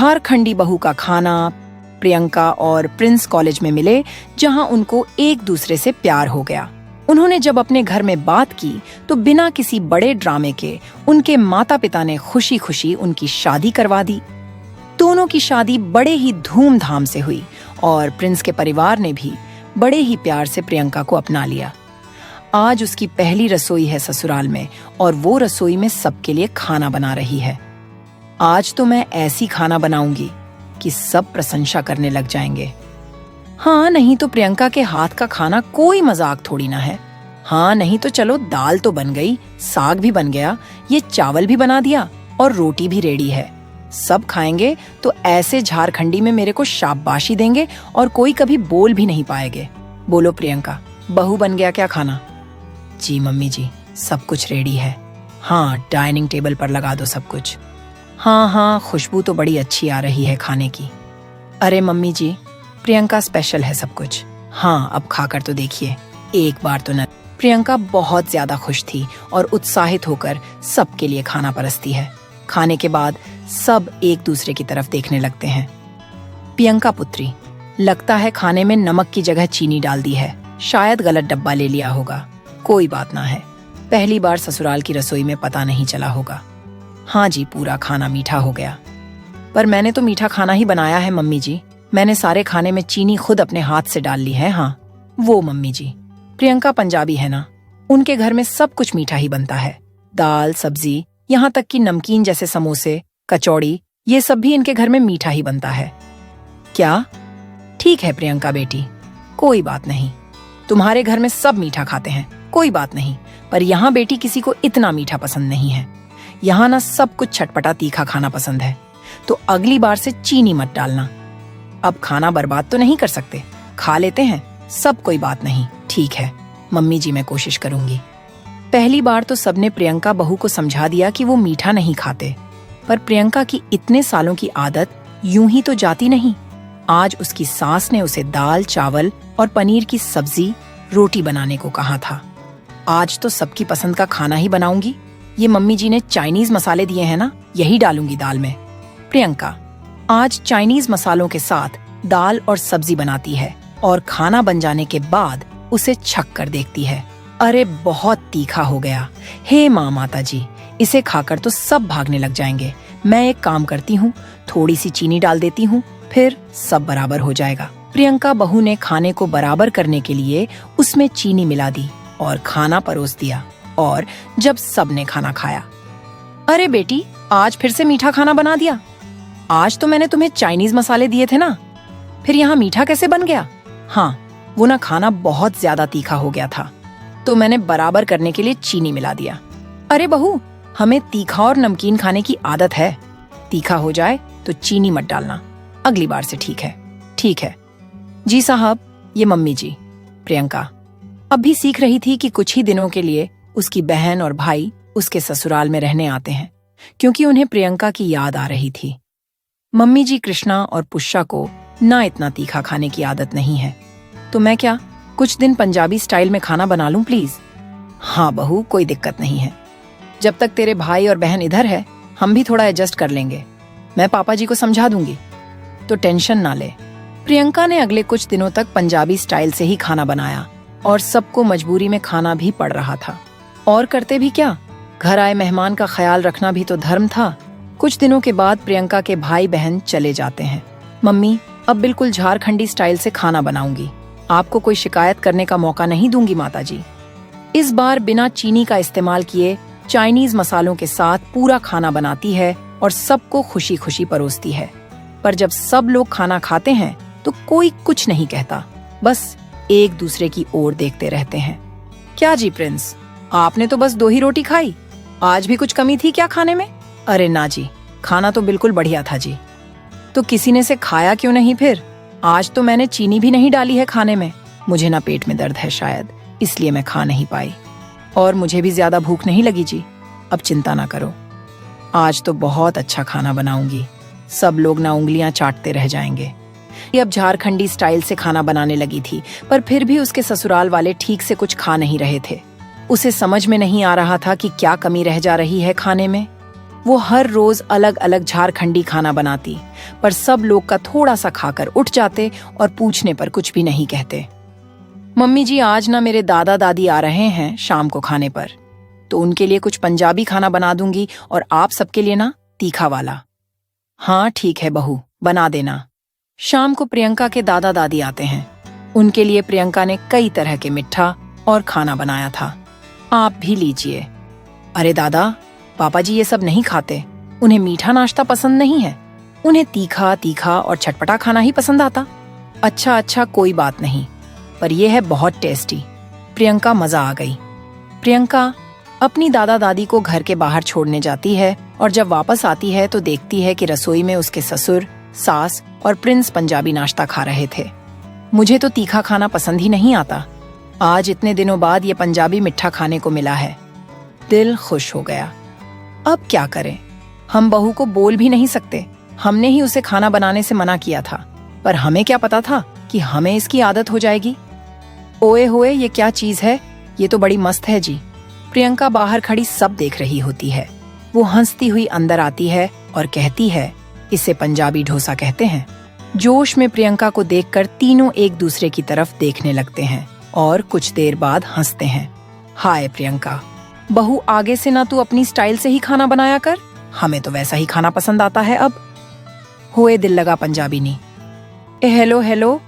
झारखंडी बहू का खाना प्रियंका और प्रिंस कॉलेज में मिले, जहां उनको एक दूसरे से प्यार हो गया। उन्होंने जब अपने घर में बात की तो बिना किसी बड़े ड्रामे के उनके माता पिता ने खुशी खुशी उनकी शादी करवा दी। दोनों की शादी बड़े ही धूमधाम से हुई और प्रिंस के परिवार ने भी बड़े ही प्यार से प्रियंका को अपना लिया। आज उसकी पहली रसोई है ससुराल में और वो रसोई में सबके लिए खाना बना रही है। आज तो मैं ऐसी खाना बनाऊंगी कि सब प्रशंसा करने लग जाएंगे। हाँ, नहीं तो प्रियंका के हाथ का खाना कोई मजाक थोड़ी ना है। हाँ, नहीं तो चलो दाल तो बन गई, साग भी बन गया, ये चावल भी बना दिया और रोटी भी रेडी है। सब खाएंगे तो ऐसे झारखंडी में मेरे को शाबाशी देंगे और कोई कभी बोल भी नहीं पाएंगे। बोलो प्रियंका, बहू बन गया क्या खाना? जी मम्मी जी, सब कुछ रेडी है। हाँ, डाइनिंग टेबल पर लगा दो सब कुछ। हाँ, खुशबू तो बड़ी अच्छी आ रही है खाने की। अरे मम्मी जी, प्रियंका स्पेशल है सब कुछ। हाँ, अब खाकर तो देखिए, एक बार तो न। प्रियंका बहुत ज्यादा खुश थी और उत्साहित होकर सबके लिए खाना परसती है। खाने के बाद सब एक दूसरे की तरफ देखने लगते हैं। प्रियंका पुत्री, लगता है खाने में नमक की जगह चीनी डाल दी है, शायद गलत डब्बा ले लिया होगा। कोई बात ना है, पहली बार ससुराल की रसोई में पता नहीं चला होगा। हाँ जी, पूरा खाना मीठा हो गया। पर मैंने तो मीठा खाना ही बनाया है मम्मी जी। मैंने सारे खाने में चीनी खुद अपने हाथ से डाल ली है। हाँ, वो मम्मी जी, प्रियंका पंजाबी है ना, उनके घर में सब कुछ मीठा ही बनता है। दाल, सब्जी, यहाँ तक कि नमकीन जैसे समोसे, कचौड़ी, ये सब भी इनके घर में मीठा ही बनता है। क्या? ठीक है प्रियंका बेटी, कोई बात नहीं। तुम्हारे घर में सब मीठा खाते हैं, कोई बात नहीं, पर यहाँ बेटी किसी को इतना मीठा पसंद नहीं है। यहाँ ना सब कुछ चटपटा तीखा खाना पसंद है, तो अगली बार से चीनी मत डालना। अब खाना बर्बाद तो नहीं कर सकते, खा लेते हैं सब, कोई बात नहीं। ठीक है मम्मी जी, मैं कोशिश करूंगी। पहली बार तो सबने प्रियंका बहू को समझा दिया कि वो मीठा नहीं खाते, पर प्रियंका की इतने सालों की आदत यूं ही तो जाती नहीं। आज उसकी सास ने उसे दाल, चावल और पनीर की सब्जी, रोटी बनाने को कहा था। आज तो सबकी पसंद का खाना ही बनाऊंगी। ये मम्मी जी ने चाइनीज मसाले दिए हैं ना, यही डालूंगी दाल में। प्रियंका आज चाइनीज मसालों के साथ दाल और सब्जी बनाती है और खाना बन जाने के बाद उसे छक कर देखती है। अरे बहुत तीखा हो गया। हे माँ माता जी, इसे खाकर तो सब भागने लग जाएंगे। मैं एक काम करती हूँ, थोड़ी सी चीनी डाल देती हूँ, फिर सब बराबर हो जाएगा। प्रियंका बहू ने खाने को बराबर करने के लिए उसमें चीनी मिला दी और खाना परोस दिया। और जब सबने खाना खाया, अरे बेटी, आज फिर से मीठा खाना बना दिया। आज तो मैंने तुम्हें चाइनीज मसाले दिए थे ना, फिर यहाँ मीठा कैसे बन गया? हाँ, वो ना खाना बहुत ज्यादा तीखा हो गया था, तो मैंने बराबर करने के लिए चीनी मिला दिया। अरे बहू, हमें तीखा और नमकीन खाने की आदत है। तीखा हो जाए तो चीनी मत डालना, अगली बार से। ठीक है? ठीक है जी साहब। ये मम्मी जी। प्रियंका अब भी सीख रही थी कि कुछ ही दिनों के लिए उसकी बहन और भाई उसके ससुराल में रहने आते हैं, क्योंकि उन्हें प्रियंका की याद आ रही थी। मम्मी जी कृष्णा और पुष्या को ना इतना तीखा खाने की आदत नहीं है, तो मैं क्या कुछ दिन पंजाबी स्टाइल में खाना बना लूं प्लीज? हाँ बहू, कोई दिक्कत नहीं है। जब तक तेरे भाई और बहन इधर है, हम भी थोड़ा एडजस्ट कर लेंगे। मैं पापा जी को समझा दूंगी, तो टेंशन ना ले। प्रियंका ने अगले कुछ दिनों तक पंजाबी स्टाइल से ही खाना बनाया और सबको मजबूरी में खाना भी पड़ रहा था। और करते भी क्या, घर आए मेहमान का ख्याल रखना भी तो धर्म था। कुछ दिनों के बाद प्रियंका के भाई बहन चले जाते हैं। मम्मी, अब बिल्कुल झारखंडी स्टाइल से खाना बनाऊंगी, आपको कोई शिकायत करने का मौका नहीं दूंगी माता जी। इस बार बिना चीनी का इस्तेमाल किए चाइनीज मसालों के साथ पूरा खाना बनाती है और सबको खुशी खुशी परोसती है। पर जब सब लोग खाना खाते हैं तो कोई कुछ नहीं कहता, बस एक दूसरे की ओर देखते रहते हैं। क्या जी प्रिंस, आपने तो बस 2 ही रोटी खाई, आज भी कुछ कमी थी क्या खाने में? अरे ना जी, खाना तो बिल्कुल बढ़िया था जी। तो किसी ने से खाया क्यों नहीं फिर? आज तो मैंने चीनी भी नहीं डाली है खाने में। मुझे ना पेट में दर्द है शायद, इसलिए मैं खा नहीं पाई। और मुझे भी ज्यादा भूख नहीं लगी जी। अब चिंता ना करो, आज तो बहुत अच्छा खाना बनाऊंगी, सब लोग ना उंगलियां चाटते रह जाएंगे। ये अब झारखंडी स्टाइल से खाना बनाने लगी थी, पर फिर भी उसके ससुराल वाले ठीक से कुछ खा नहीं रहे थे। उसे समझ में नहीं आ रहा था कि क्या कमी रह जा रही है खाने में। वो हर रोज अलग अलग झारखंडी खाना बनाती, पर सब लोग का थोड़ा सा खाकर उठ जाते और पूछने पर कुछ भी नहीं कहते। मम्मी जी, आज ना मेरे दादा दादी आ रहे हैं शाम को खाने पर, तो उनके लिए कुछ पंजाबी खाना बना दूंगी और आप सबके लिए ना तीखा वाला। हाँ ठीक है बहू, बना देना। शाम को प्रियंका के दादा दादी आते हैं। उनके लिए प्रियंका ने कई तरह के मिठा और खाना बनाया था। आप भी लीजिए। अरे दादा, पापा जी ये सब नहीं खाते, उन्हें मीठा नाश्ता पसंद नहीं है, उन्हें तीखा तीखा और चटपटा खाना ही पसंद आता। अच्छा अच्छा, कोई बात नहीं, पर यह है बहुत टेस्टी। प्रियंका मजा आ गई। प्रियंका अपनी दादा दादी को घर के बाहर छोड़ने जाती है और जब वापस आती है तो देखती है कि रसोई में उसके ससुर, सास और प्रिंस पंजाबी नाश्ता खा रहे थे। मुझे तो तीखा खाना पसंद ही नहीं आता, आज इतने दिनों बाद ये पंजाबी मिठा खाने को मिला है। दिल खुश हो गया। अब क्या करें, हम बहू को बोल भी नहीं सकते, हमने ही उसे खाना बनाने से मना किया था, पर हमें क्या पता था कि हमें इसकी आदत हो जाएगी। ओए होए, ये क्या चीज है, ये तो बड़ी मस्त है जी। प्रियंका बाहर खड़ी सब देख रही होती है। वो हंसती हुई अंदर आती है और कहती है, इसे पंजाबी डोसा कहते हैं। जोश में प्रियंका को देखकर तीनों एक दूसरे की तरफ देखने लगते हैं और कुछ देर बाद हंसते हैं। हाय प्रियंका, बहू आगे से ना तू अपनी स्टाइल से ही खाना बनाया कर, हमें तो वैसा ही खाना पसंद आता है अब। हुए दिल लगा पंजाबी ने। Hello hello,